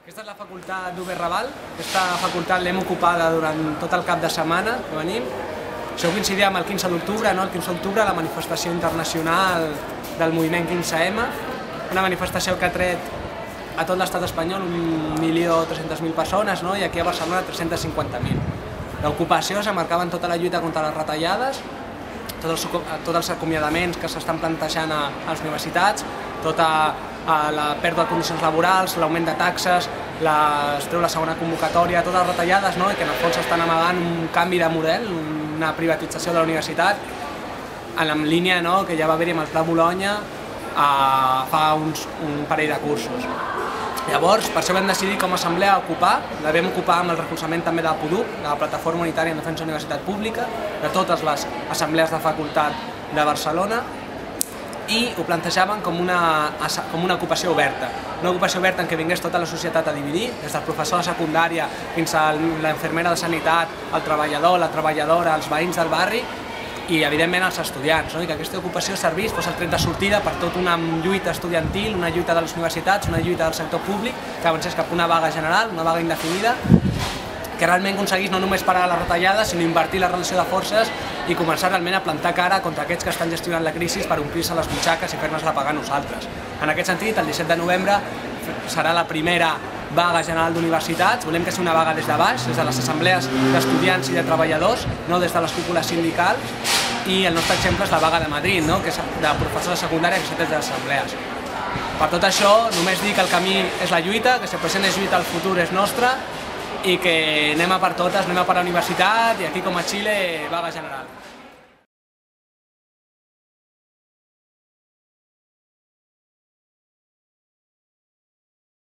Aquesta és la facultat d'UB Raval. Aquesta facultat l'hem ocupada durant tot el cap de setmana que venim. Això coincidia amb el 15 d'octubre, el 15 d'octubre, la manifestació internacional del moviment 15M, una manifestació que ha tret a tot l'estat espanyol 1.300.000 persones, i aquí a Barcelona 350.000. L'ocupació s'emmarcava en tota la lluita contra les retallades, tots els acomiadaments que s'estan plantejant a les universitats, tota la pèrdua de condicions laborals, l'augment de taxes, es treu la segona convocatòria, totes les retallades, i que en el fons estan amagant un canvi de model, una privatització de la universitat, en línia que ja va haver-hi amb el Pla Bolonya fa un parell de cursos. Llavors, per això vam decidir com a assemblea ocupar, la vam ocupar amb el recolzament també de la PUDUC, de la Plataforma Unitària en Defensa de la Universitat Pública, de totes les assemblees de facultat de Barcelona, i ho plantejaven com una ocupació oberta. Una ocupació oberta en què vingués tota la societat a dividir, des del professor de secundària fins a l'infermera de sanitat, el treballador, la treballadora, els veïns del barri i, evidentment, els estudiants, i que aquesta ocupació servís, fos el tret de sortida per tota una lluita estudiantil, una lluita de les universitats, una lluita del sector públic, que avancés cap a una vaga general, una vaga indefinida, que realment aconseguís no només parar les retallades, sinó invertir la relació de forces i començar realment a plantar cara contra aquests que estan gestionant la crisi per omplir-se les butxaques i fer-nos-la pagar nosaltres. En aquest sentit, el 17 de novembre serà la primera vaga general d'universitats. Volem que sigui una vaga des de baix, des de les assemblees d'estudiants i de treballadors, no des de les cúpules sindicals, i el nostre exemple és la vaga de Madrid, que és de professors de secundària que s'ha des de les assemblees. Per tot això, només dir que el camí és la lluita, que si el present és lluita, el futur és nostre, i que anem a per totes, anem a per la universitat, i aquí com a Xile, vaga general.